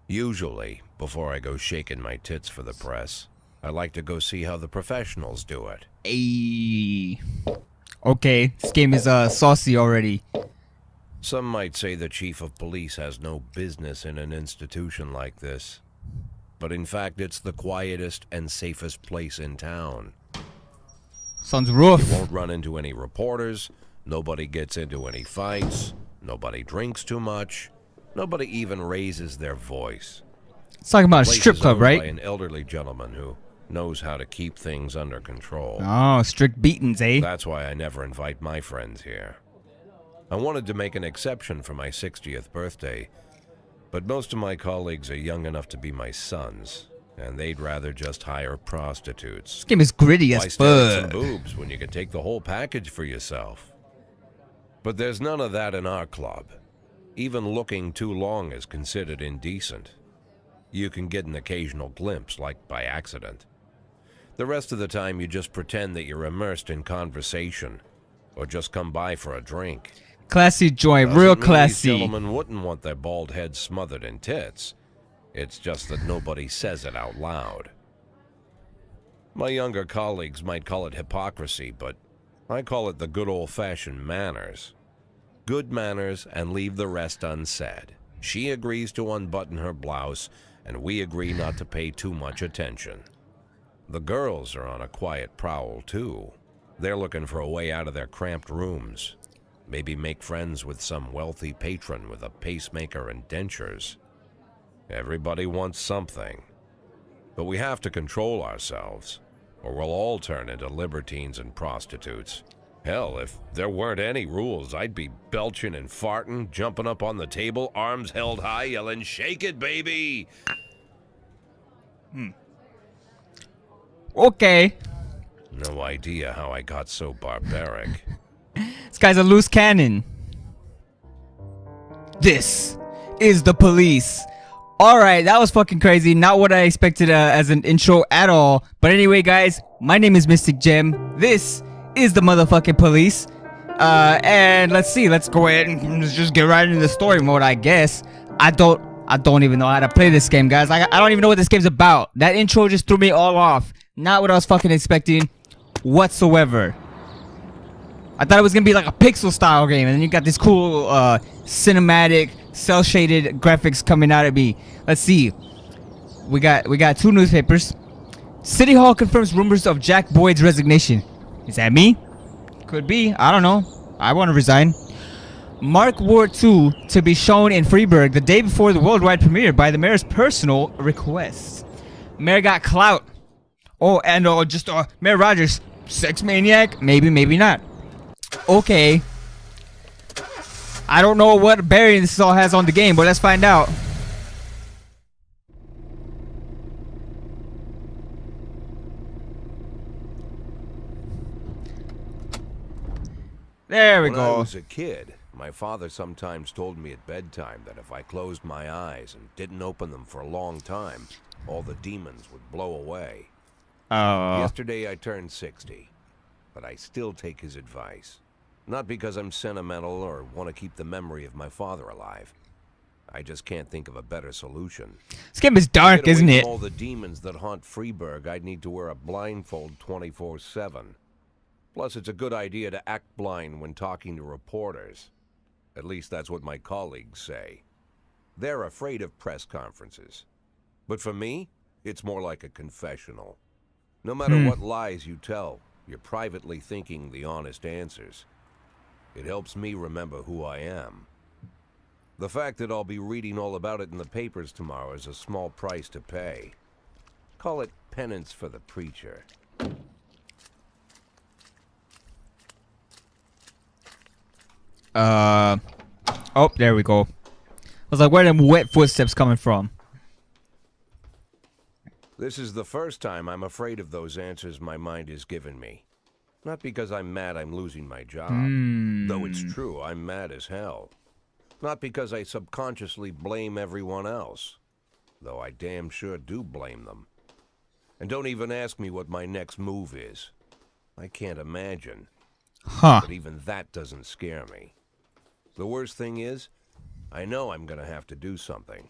Usually, before I go shaking my tits for the press, I like to go see how the professionals do it. Ayy. Okay, this game is saucy already. Some might say the chief of police has no business in an institution like this. But in fact, it's the quietest and safest place in town. Sounds rough. You won't run into any reporters, nobody gets into any fights, nobody drinks too much, nobody even raises their voice. It's talking about a Place strip is club, owned right? by an elderly gentleman who knows how to keep things under control. Oh, strict beatings, eh? That's why I never invite my friends here. I wanted to make an exception for my 60th birthday, but most of my colleagues are young enough to be my sons, and they'd rather just hire prostitutes. This game is gritty Why as stare at some fuck. boobs when you can take the whole package for yourself? But there's none of that in our club. Even looking too long is considered indecent. You can get an occasional glimpse, like by accident. The rest of the time you just pretend that you're immersed in conversation, or just come by for a drink. Classy joint, Doesn't real mean classy. These gentlemen wouldn't want their bald heads smothered in tits. It's just that nobody says it out loud. My younger colleagues might call it hypocrisy, but I call it the good old-fashioned manners. Good manners and leave the rest unsaid. She agrees to unbutton her blouse, and we agree not to pay too much attention. The girls are on a quiet prowl, too. They're looking for a way out of their cramped rooms. Maybe make friends with some wealthy patron with a pacemaker and dentures. Everybody wants something. But we have to control ourselves, or we'll all turn into libertines and prostitutes. Hell, if there weren't any rules, I'd be belching and farting, jumping up on the table, arms held high, yelling, "Shake it, baby!" Okay. No idea how I got so barbaric. This guy's a loose cannon. This is the police. Alright, that was fucking crazy. Not what I expected as an intro at all. But anyway, guys, my name is Mystic Gem. This is the motherfucking police. And let's see. Let's go ahead and just get right into the story mode, I guess. I don't even know how to play this game, guys. I don't even know what this game's about. That intro just threw me all off. Not what I was fucking expecting whatsoever. I thought it was gonna be like a pixel style game, and then you got this cool cinematic cell shaded graphics coming out of me. Let's see. We got two newspapers. City Hall confirms rumors of Jack Boyd's resignation. Is that me? Could be. I don't know. I want to resign. Mark Ward 2 to be shown in Freeburg the day before the worldwide premiere by the mayor's personal request. Mayor got clout. Oh, and just Mayor Rogers, sex maniac? Maybe, maybe not. Okay. I don't know what bearing this all has on the game, but let's find out. There we When I go. was a kid, my father sometimes told me at bedtime that if I closed my eyes and didn't open them for a long time, all the demons would blow away. Yesterday I turned 60, but I still take his advice. Not because I'm sentimental or want to keep the memory of my father alive. I just can't think of a better solution. This game is dark, To get away isn't from it? all the demons that haunt Freeburg, I'd need to wear a blindfold 24/7. Plus, it's a good idea to act blind when talking to reporters. At least that's what my colleagues say. They're afraid of press conferences. But for me, it's more like a confessional. No matter what lies you tell, you're privately thinking the honest answers. It helps me remember who I am. The fact that I'll be reading all about it in the papers tomorrow is a small price to pay. Call it penance for the preacher. Oh, there we go. I was like, where are them wet footsteps coming from? This is the first time I'm afraid of those answers my mind has given me. Not because I'm mad I'm losing my job. Though it's true, I'm mad as hell. Not because I subconsciously blame everyone else. Though I damn sure do blame them. And don't even ask me what my next move is. I can't imagine. Huh. But even that doesn't scare me. The worst thing is, I know I'm gonna have to do something.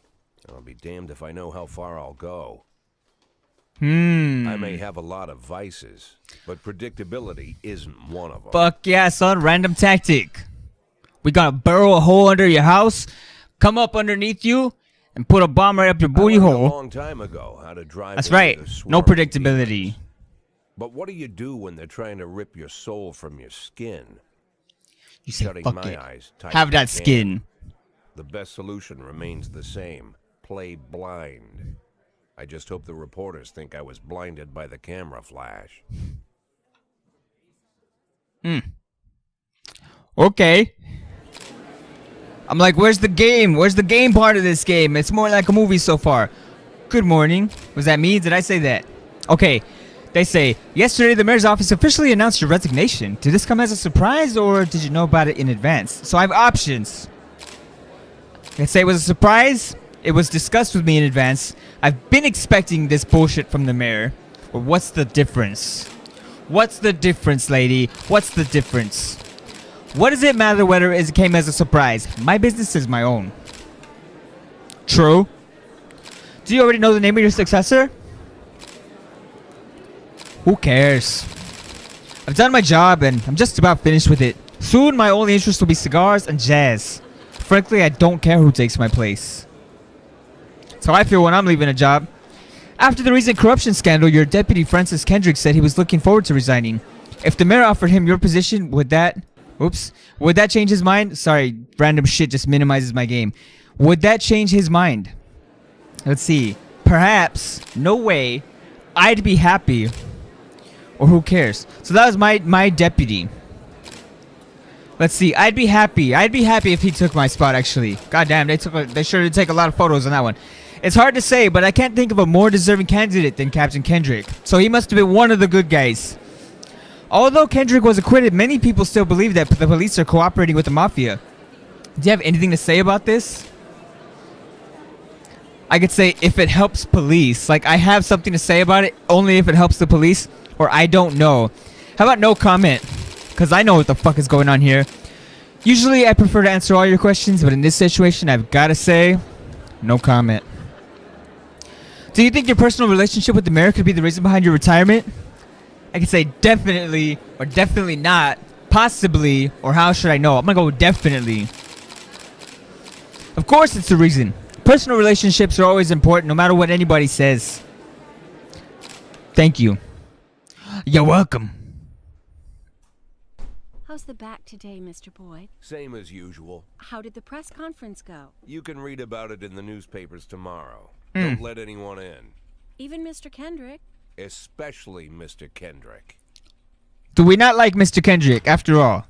I'll be damned if I know how far I'll go. I Hmm. may have a lot of vices, but predictability isn't one of them. Fuck yeah, son. Random tactic. We gotta burrow a hole under your house, come up underneath you, and put a bomb right up your booty I learned hole. a long time ago how to drive. That's away right. the No swarming predictability. demons. But what do you do when they're trying to rip your soul from your skin? You say Shutting fuck my it. eyes tight Have as that I can. skin. The best solution remains the same. Play blind. I just hope the reporters think I was blinded by the camera flash. Okay. I'm like, where's the game? Where's the game part of this game? It's more like a movie so far. Good morning. Was that me? Did I say that? Okay. They say, yesterday the mayor's office officially announced your resignation. Did this come as a surprise or did you know about it in advance? So I have options. They say it was a surprise. It was discussed with me in advance. I've been expecting this bullshit from the mayor. But what's the difference? What's the difference, lady? What's the difference? What does it matter whether it came as a surprise? My business is my own. True. Do you already know the name of your successor? Who cares? I've done my job and I'm just about finished with it. Soon my only interest will be cigars and jazz. Frankly, I don't care who takes my place. That's how I feel when I'm leaving a job. After the recent corruption scandal, your deputy Francis Kendrick said he was looking forward to resigning. If the mayor offered him your position, would that change his mind? Sorry, random shit just minimizes my game. Would that change his mind? Let's see. Perhaps. No way. I'd be happy. Or who cares? So that was my deputy. Let's see. I'd be happy. I'd be happy if he took my spot, actually. God damn, they sure did take a lot of photos on that one. It's hard to say, but I can't think of a more deserving candidate than Captain Kendrick. So he must have been one of the good guys. Although Kendrick was acquitted, many people still believe that the police are cooperating with the mafia. Do you have anything to say about this? I could say if it helps police. Like, I have something to say about it, only if it helps the police. Or I don't know. How about no comment? Because I know what the fuck is going on here. Usually I prefer to answer all your questions, but in this situation I've got to say, no comment. Do you think your personal relationship with the mayor could be the reason behind your retirement? I could say definitely, or definitely not, possibly, or how should I know? I'm gonna go with definitely. Of course it's the reason. Personal relationships are always important, no matter what anybody says. Thank you. You're welcome. How's the back today, Mr. Boyd? Same as usual. How did the press conference go? You can read about it in the newspapers tomorrow. Don't let anyone in. Even Mr. Kendrick? Especially Mr. Kendrick. Do we not like Mr. Kendrick, after all?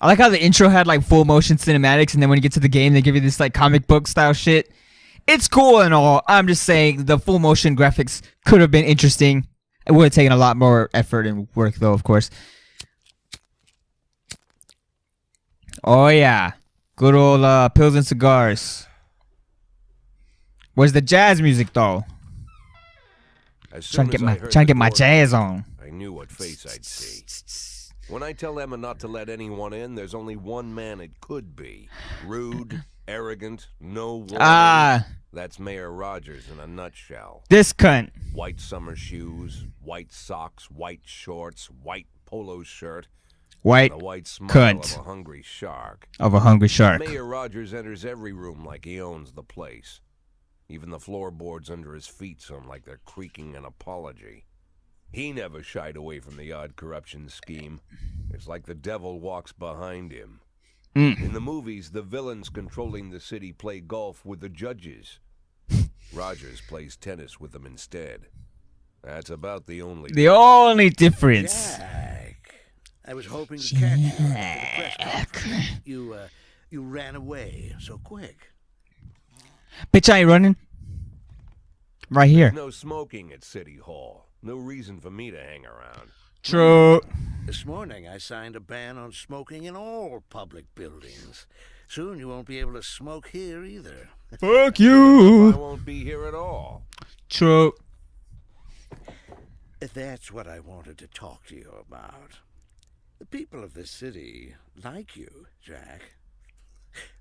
I like how the intro had like full motion cinematics, and then when you get to the game, they give you this like comic book style shit. It's cool and all. I'm just saying the full motion graphics could have been interesting. It would have taken a lot more effort and work, though, of course. Oh yeah, good old pills and cigars. Where's the jazz music though? Trying to get my jazz on. I knew what face I'd see. When I tell Emma not to let anyone in, there's only one man it could be. Rude, arrogant, no warning. That's Mayor Rogers in a nutshell. This cunt. White summer shoes, white socks, white shorts, white polo shirt. White and a white smile cunt. of a hungry shark. Of a hungry shark. Mayor Rogers enters every room like he owns the place. Even the floorboards under his feet sound like they're creaking an apology. He never shied away from the odd corruption scheme. It's like the devil walks behind him. In the movies, the villains controlling the city play golf with the judges. Rogers plays tennis with them instead. That's about the only difference. Jack, I was hoping to catch you at the press conference. You ran away so quick. Bitch, I ain't running. Right here. There's no smoking at City Hall. No reason for me to hang around. True. This morning I signed a ban on smoking in all public buildings. Soon you won't be able to smoke here either. Fuck you. I won't be here at all. True. That's what I wanted to talk to you about. The people of this city like you, Jack.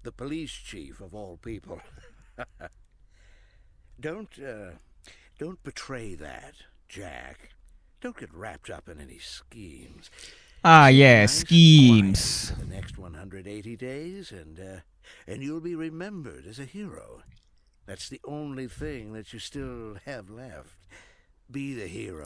The police chief of all people. Don't betray that, Jack. Don't get wrapped up in any schemes. Ah, Stay yeah, nice and schemes. quiet for the next 180 days, and you'll be remembered as a hero. That's the only thing that you still have left. Be the hero.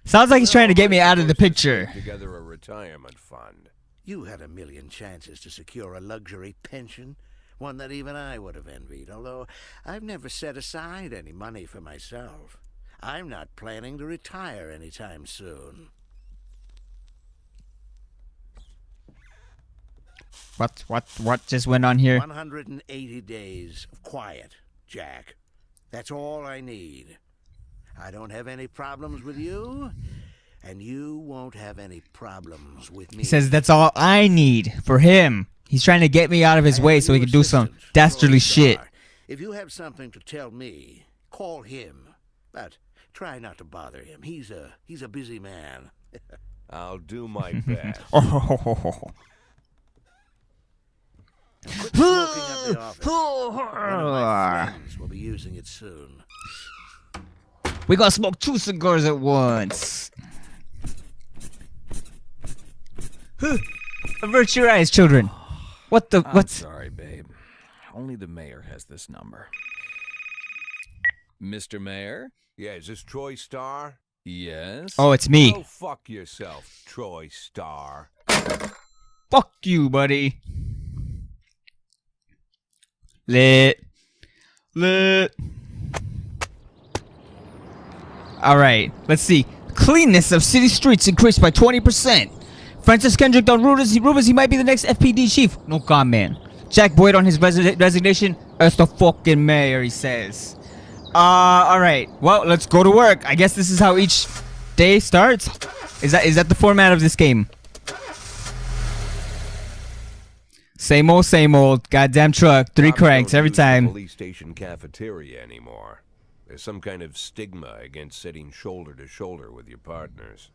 Sounds like he's trying to get me We're out of the supposed to picture. stake together a retirement fund. You had a million chances to secure a luxury pension, one that even I would have envied, although I've never set aside any money for myself. I'm not planning to retire anytime soon. What just went on here? 180 days of quiet, Jack. That's all I need. I don't have any problems with you, and you won't have any problems with me. He says that's all I need for him. He's trying to get me out of his I way have so he a can new do some assistant, dastardly Roy shit. Starr. If you have something to tell me, call him. But try not to bother him. He's a busy man. I'll do my best. Quit smoking up the office. One of my friends will be using it soon. We gonna smoke 2 cigars at once. Avert your eyes, children. What the? I'm What's? sorry, babe. Only the mayor has this number. Mr. Mayor? Yeah, is this Troy Star? Yes? Oh, it's me. Go fuck yourself, Troy Star. Fuck you, buddy. Lit. Alright, let's see. Cleanness of city streets increased by 20%. Francis Kendrick on rumors he might be the next FPD chief. No comment. Jack Boyd on his resignation as the fucking mayor, he says. Alright. Well, let's go to work. I guess this is how each day starts. Is that the format of this game? Same old. Goddamn truck. 3 Cops cranks don't every use the time. police station cafeteria anymore. There's some kind of stigma against sitting shoulder to shoulder with your partners.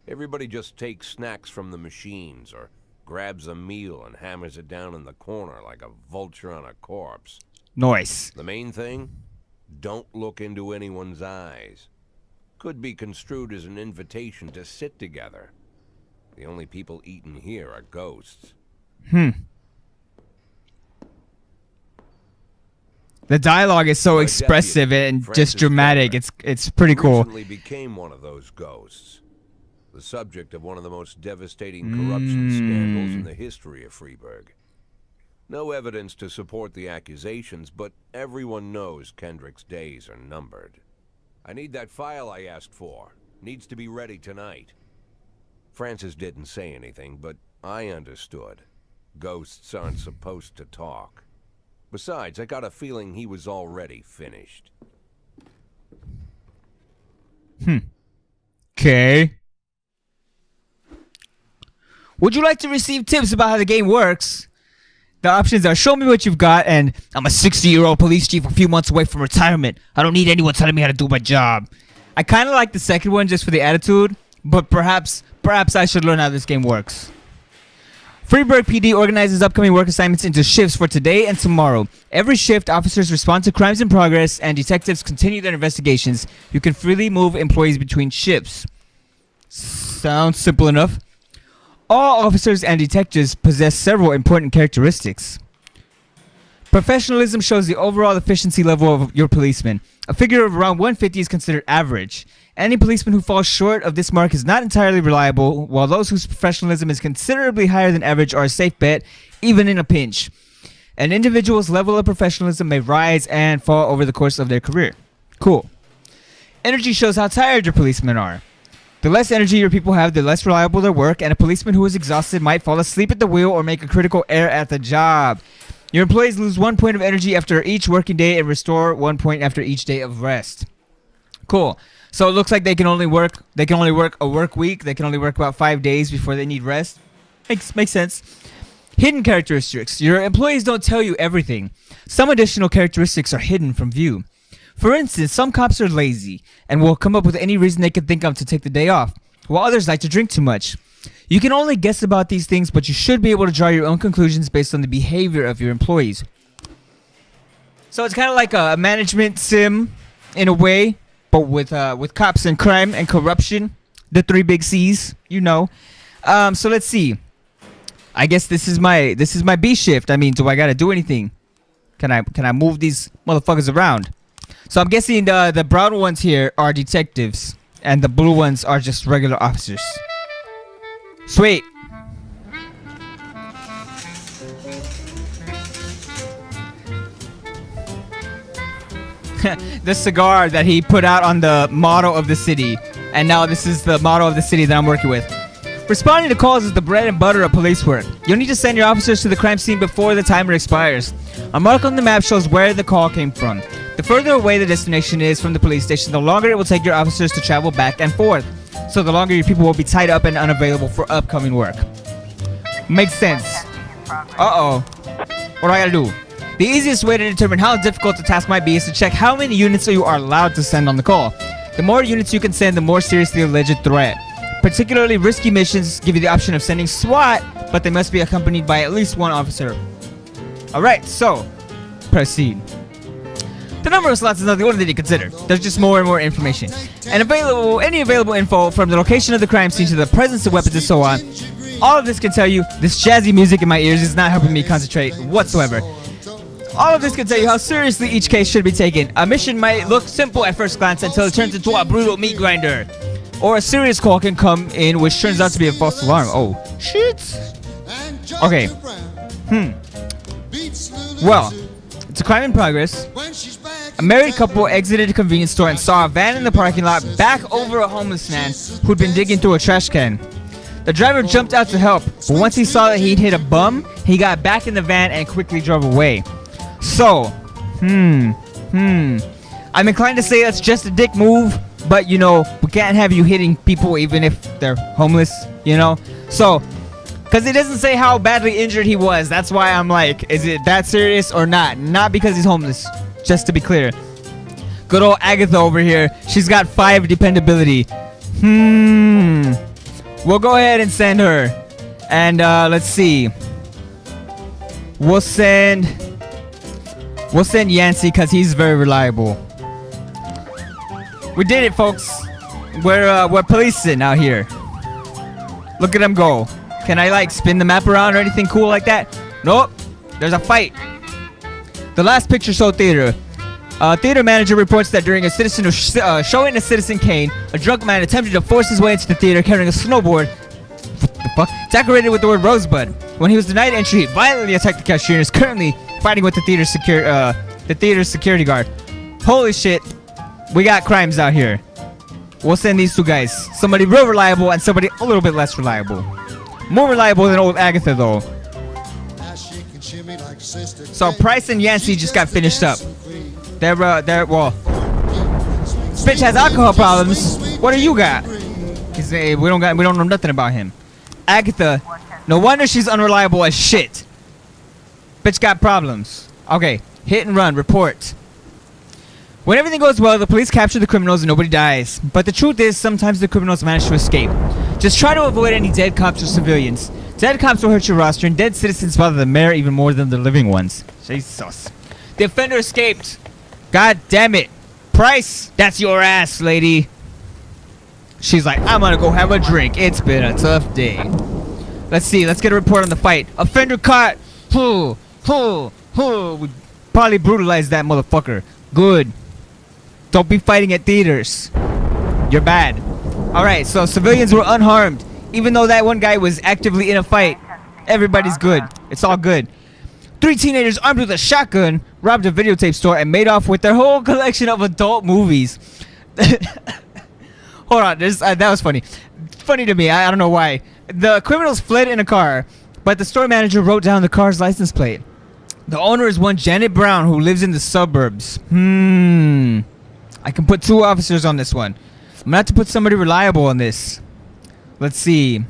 Everybody just takes snacks from the machines or grabs a meal and hammers it down in the corner like a vulture on a corpse. Nice. The main thing? Don't look into anyone's eyes. Could be construed as an invitation to sit together. The only people eating here are ghosts. The dialogue is so My expressive deputy, and Francis just dramatic. Kendrick, It's pretty cool. recently became one of those ghosts. The subject of one of the most devastating corruption scandals in the history of Freeburg. No evidence to support the accusations, but everyone knows Kendrick's days are numbered. I need that file I asked for. Needs to be ready tonight. Francis didn't say anything, but I understood. Ghosts aren't supposed to talk. Besides, I got a feeling he was already finished. Okay. Would you like to receive tips about how the game works? The options are show me what you've got and I'm a 60-year-old police chief a few months away from retirement. I don't need anyone telling me how to do my job. I kind of like the second one just for the attitude, but perhaps I should learn how this game works. Freeburg PD organizes upcoming work assignments into shifts for today and tomorrow. Every shift, officers respond to crimes in progress and detectives continue their investigations. You can freely move employees between shifts. Sounds simple enough. All officers and detectives possess several important characteristics. Professionalism shows the overall efficiency level of your policeman. A figure of around 150 is considered average. Any policeman who falls short of this mark is not entirely reliable, while those whose professionalism is considerably higher than average are a safe bet, even in a pinch. An individual's level of professionalism may rise and fall over the course of their career. Cool. Energy shows how tired your policemen are. The less energy your people have, the less reliable their work, and a policeman who is exhausted might fall asleep at the wheel or make a critical error at the job. Your employees lose 1 point of energy after each working day and restore 1 point after each day of rest. Cool. So it looks like they can only work a work week. They can only work about 5 days before they need rest. Makes sense. Hidden characteristics. Your employees don't tell you everything. Some additional characteristics are hidden from view. For instance, some cops are lazy and will come up with any reason they can think of to take the day off, while others like to drink too much. You can only guess about these things, but you should be able to draw your own conclusions based on the behavior of your employees. So it's kind of like a management sim in a way, but with cops and crime and corruption, the 3 big C's, you know. So let's see. I guess this is my B shift. I mean, do I gotta do anything? Can I move these motherfuckers around? So I'm guessing the brown ones here are detectives, and the blue ones are just regular officers. Sweet. The cigar that he put out on the motto of the city, and now this is the motto of the city that I'm working with. Responding to calls is the bread and butter of police work. You'll need to send your officers to the crime scene before the timer expires. A mark on the map shows where the call came from. The further away the destination is from the police station, the longer it will take your officers to travel back and forth. So the longer your people will be tied up and unavailable for upcoming work. Makes sense. Uh-oh. What do I gotta do? The easiest way to determine how difficult the task might be is to check how many units you are allowed to send on the call. The more units you can send, the more serious the alleged threat. Particularly risky missions give you the option of sending SWAT, but they must be accompanied by at least 1 officer. Alright, so, proceed. The number of slots is not the only thing to consider. There's just more and more information. And any available info from the location of the crime scene to the presence of weapons and so on. All of this can tell you this jazzy music in my ears is not helping me concentrate whatsoever. All of this can tell you how seriously each case should be taken. A mission might look simple at first glance until it turns into a brutal meat grinder. Or a serious call can come in which turns out to be a false alarm. Oh, shit. Okay. Well, it's a crime in progress. A married couple exited a convenience store and saw a van in the parking lot back over a homeless man who'd been digging through a trash can. The driver jumped out to help, but once he saw that he'd hit a bum, he got back in the van and quickly drove away. So, I'm inclined to say that's just a dick move, but you know, we can't have you hitting people even if they're homeless, you know? So, because it doesn't say how badly injured he was, that's why I'm like, is it that serious or not? Not because he's homeless, just to be clear. Good old Agatha over here, she's got 5 dependability. We'll go ahead and send her. And let's see. We'll send Yancey because he's very reliable. We did it, folks. We're policing out here. Look at them go. Can I like spin the map around or anything cool like that? Nope. There's a fight. The last picture showed theater. Theater manager reports that during a citizen showing a Citizen Kane, a drunk man attempted to force his way into the theater carrying a snowboard. What the fuck? Decorated with the word Rosebud. When he was denied entry, he violently attacked the cashier and is currently fighting with the theater's security guard. Holy shit. We got crimes out here. We'll send these 2 guys. Somebody real reliable and somebody a little bit less reliable. More reliable than old Agatha though. So Price and Yancey just got finished up. They're well. Bitch has alcohol problems. What do you got? We don't know nothing about him. Agatha, no wonder she's unreliable as shit. Bitch got problems. Okay, hit and run, report. When everything goes well, the police capture the criminals and nobody dies. But the truth is, sometimes the criminals manage to escape. Just try to avoid any dead cops or civilians. Dead cops will hurt your roster, and dead citizens bother the mayor even more than the living ones. Jesus. The offender escaped. God damn it. Price, that's your ass, lady. She's like, I'm gonna go have a drink. It's been a tough day. Let's see. Let's get a report on the fight. Offender caught. We probably brutalized that motherfucker. Good. Don't be fighting at theaters. You're bad. Alright, so civilians were unharmed. Even though that one guy was actively in a fight. Everybody's good. It's all good. 3 teenagers armed with a shotgun robbed a videotape store and made off with their whole collection of adult movies. Hold on, that was funny. Funny to me, I don't know why. The criminals fled in a car, but the store manager wrote down the car's license plate. The owner is one Janet Brown who lives in the suburbs. I can put 2 officers on this one. I'm gonna have to put somebody reliable on this. Let's see.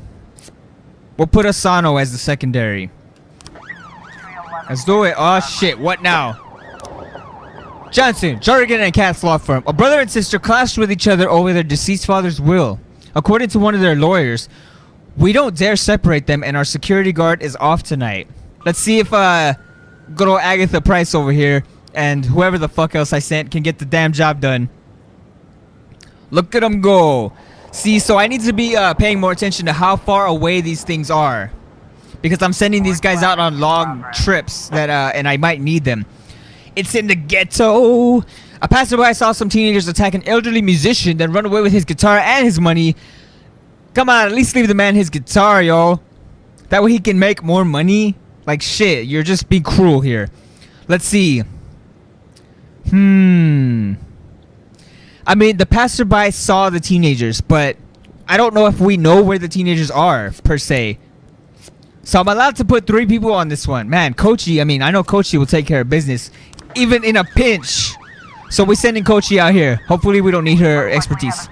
We'll put Asano as the secondary. Let's do it. Oh shit, what now? Johnson, Jarrigan and Kat's law firm. A brother and sister clashed with each other over their deceased father's will. According to one of their lawyers, We don't dare separate them, and our security guard is off tonight. Let's see if good old Agatha Price over here and whoever the fuck else I sent can get the damn job done. Look at them go. See, so I need to be paying more attention to how far away these things are, because I'm sending these guys out on long trips that and I might need them. It's in the ghetto. A passerby saw some teenagers attack an elderly musician, then run away with his guitar and his money. Come on, at least leave the man his guitar, yo. That way he can make more money. Like shit, you're just being cruel here. Let's see. I mean, the passerby saw the teenagers, but I don't know if we know where the teenagers are, per se. So I'm allowed to put 3 people on this one. Man, Kochi, I mean, I know Kochi will take care of business, even in a pinch. So we're sending Kochi out here. Hopefully we don't need her expertise.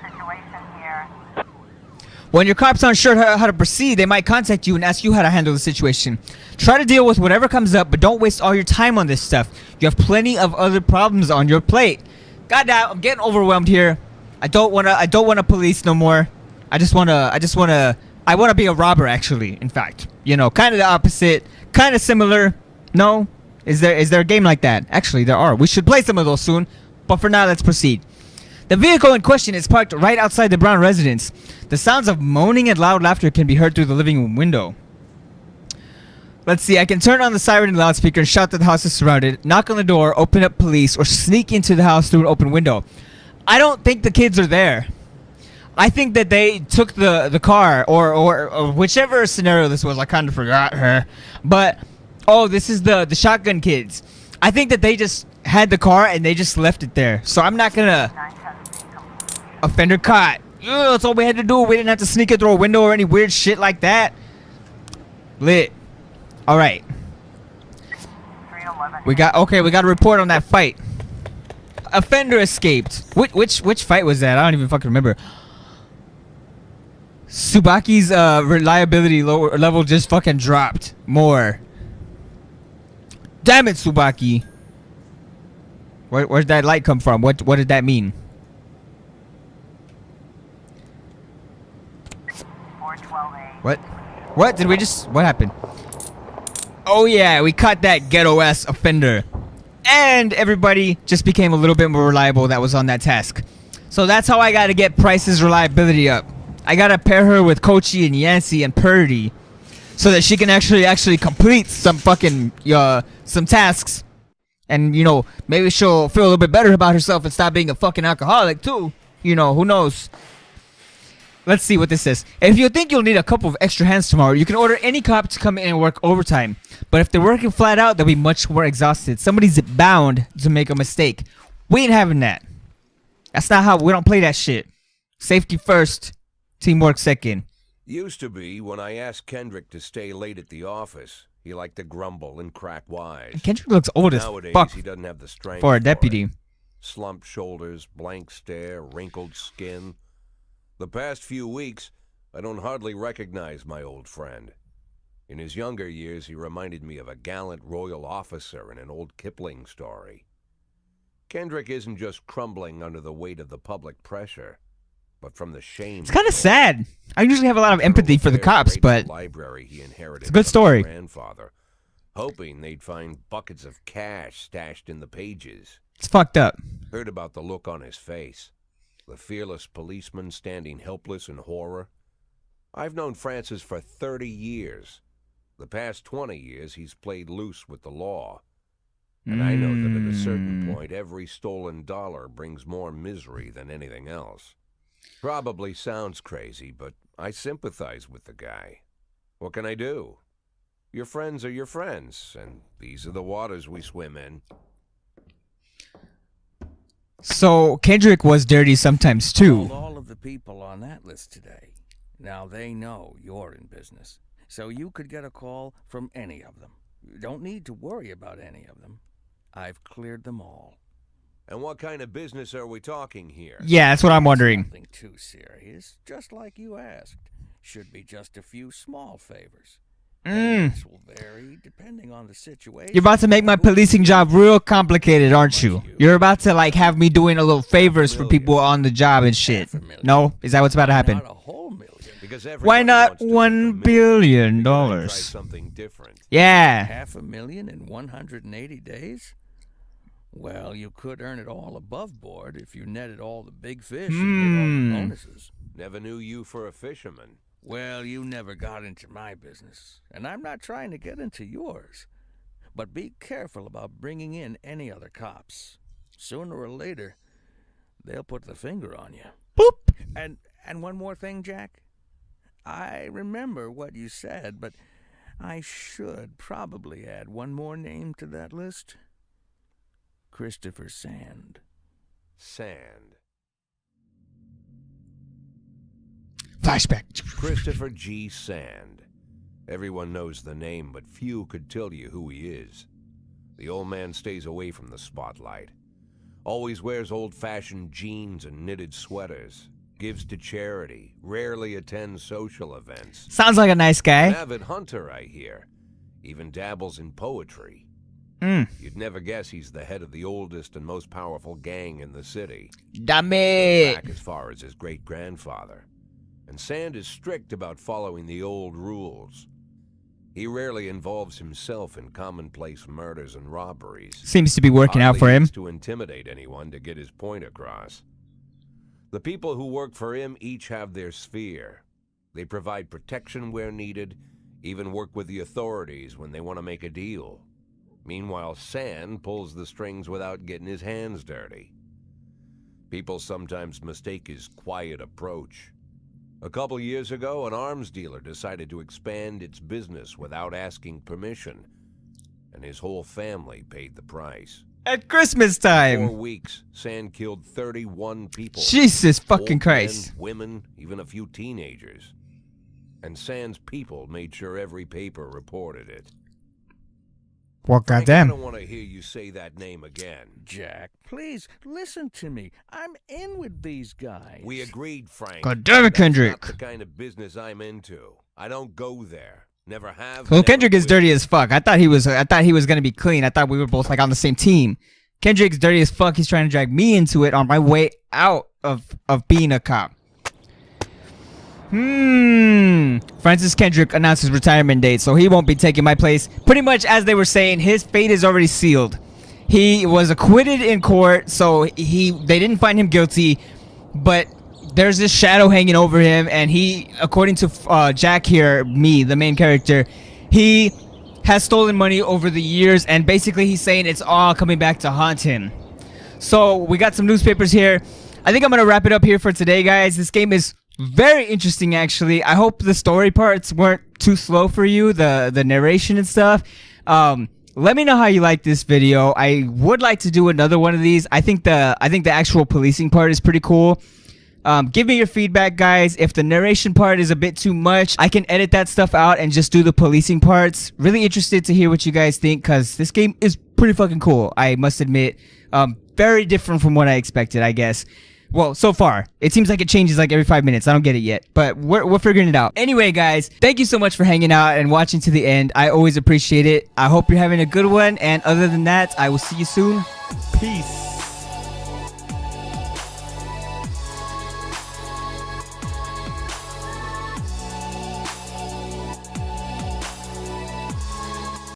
When your cops aren't sure how to proceed, they might contact you and ask you how to handle the situation. Try to deal with whatever comes up, but don't waste all your time on this stuff. You have plenty of other problems on your plate. Goddamn, I'm getting overwhelmed here. I don't wanna police no more. I wanna be a robber, actually. In fact, you know, kind of the opposite, kind of similar. No, is there a game like that? Actually, there are. We should play some of those soon. But for now, let's proceed. The vehicle in question is parked right outside the Brown residence. The sounds of moaning and loud laughter can be heard through the living room window. Let's see, I can turn on the siren and loudspeaker and shout that the house is surrounded, knock on the door, open up police, or sneak into the house through an open window. I don't think the kids are there. I think that they took the car, or whichever scenario this was. I kind of forgot her. But, oh, this is the shotgun kids. I think that they just had the car and they just left it there. So I'm not gonna... Offender caught. Ugh, that's all we had to do. We didn't have to sneak it through a window or any weird shit like that. Lit. Alright. We got a report on that fight. Offender escaped. Which fight was that? I don't even fucking remember. Tsubaki's reliability level just fucking dropped more. Damn it, Tsubaki. Where'd that light come from? What did that mean? What did we just... What happened? Oh yeah, we caught that ghetto-ass offender. And everybody just became a little bit more reliable that was on that task. So that's how I gotta get Price's reliability up. I gotta pair her with Kochi and Yancy and Purdy, so that she can actually complete some fucking some tasks. And, you know, maybe she'll feel a little bit better about herself and stop being a fucking alcoholic too. You know, who knows? Let's see what this says. If you think you'll need a couple of extra hands tomorrow, you can order any cop to come in and work overtime. But if they're working flat out, they'll be much more exhausted. Somebody's bound to make a mistake. We ain't having that. That's not how... We don't play that shit. Safety first. Teamwork second. Used to be when I asked Kendrick to stay late at the office, he liked to grumble and crack wise. Kendrick looks old as Nowadays, fuck he doesn't have the strength for a deputy. it. Slumped shoulders, blank stare, wrinkled skin. The past few weeks, I don't hardly recognize my old friend. In his younger years, he reminded me of a gallant royal officer in an old Kipling story. Kendrick isn't just crumbling under the weight of the public pressure, but from the shame. It's kind of sad. I usually have a lot of empathy for the cops, but library he inherited it's a good from story. his grandfather, hoping they'd find buckets of cash stashed in the pages. It's fucked up. Heard about the look on his face. The fearless policeman standing helpless in horror. I've known Francis for 30 years. The past 20 years, he's played loose with the law. And I know that at a certain point, every stolen dollar brings more misery than anything else. Probably sounds crazy, but I sympathize with the guy. What can I do? Your friends are your friends, and these are the waters we swim in. So Kendrick was dirty sometimes too. Called all of the people on that list today. Now they know you're in business, so you could get a call from any of them. You don't need to worry about any of them. I've cleared them all. And what kind of business are we talking here? Yeah, that's what I'm wondering. Nothing too serious, just like you asked. Should be just a few small favors. This will vary depending on the situation. You're about to make my policing job real complicated, aren't you? You're about to like have me doing a little favors for people on the job and shit. No? Is that what's about to happen? Not a whole million, Because Why everybody not wants to make a $1 million. billion? Figured I'd try something different. Yeah. $500,000 in 180 days? Well, you could earn it all above board if you netted all the big fish and hit all the bonuses. Never knew you for a fisherman. Well, you never got into my business, and I'm not trying to get into yours. But be careful about bringing in any other cops. Sooner or later, they'll put the finger on you. Boop. And one more thing, Jack. I remember what you said, but I should probably add one more name to that list. Christopher Sand. Sand. Flashback. Christopher G. Sand. Everyone knows the name, but few could tell you who he is. The old man stays away from the spotlight. Always wears old-fashioned jeans and knitted sweaters. Gives to charity. Rarely attends social events. Sounds like a nice An guy. avid hunter, I hear. Even dabbles in poetry. Mm. You'd never guess he's the head of the oldest and most powerful gang in the city. Damn Goes it. back as far as his great-grandfather. And Sand is strict about following the old rules. He rarely involves himself in commonplace murders and robberies. Seems to be working out Hardly for him. needs to intimidate anyone to get his point across. The people who work for him each have their sphere. They provide protection where needed, even work with the authorities when they want to make a deal. Meanwhile, Sand pulls the strings without getting his hands dirty. People sometimes mistake his quiet approach. A couple years ago, an arms dealer decided to expand its business without asking permission, and his whole family paid the price. At Christmas 4 time. weeks, Sand killed 31 people. Jesus fucking Old Christ. Men, women, even a few teenagers. And Sand's people made sure every paper reported it. Well, Frank, I goddamn. don't want to hear you say that name again. Jack, please listen to me. I'm in with these guys. We agreed, Frank. God damn it, That's Kendrick. not the kind of business I'm into. I don't go there. Never have. Well, never Kendrick is will. dirty as fuck. I thought he was gonna be clean. I thought we were both like on the same team. Kendrick's dirty as fuck. He's trying to drag me into it on my way out of being a cop. Francis Kendrick announced his retirement date, so he won't be taking my place. Pretty much as they were saying, his fate is already sealed. He was acquitted in court, so they didn't find him guilty, but there's this shadow hanging over him, and he, according to Jack here, me, the main character, he has stolen money over the years, and basically he's saying it's all coming back to haunt him. So we got some newspapers here. I think I'm gonna wrap it up here for today, guys. This game is very interesting, actually. I hope the story parts weren't too slow for you, the narration and stuff. Let me know how you like this video. I would like to do another one of these. I think the actual policing part is pretty cool. Give me your feedback, guys. If the narration part is a bit too much, I can edit that stuff out and just do the policing parts. Really interested to hear what you guys think, because this game is pretty fucking cool, I must admit. Very different from what I expected, I guess. Well, so far. It seems like it changes like every 5 minutes. I don't get it yet, but we're figuring it out. Anyway, guys, thank you so much for hanging out and watching to the end. I always appreciate it. I hope you're having a good one, and other than that, I will see you soon. Peace.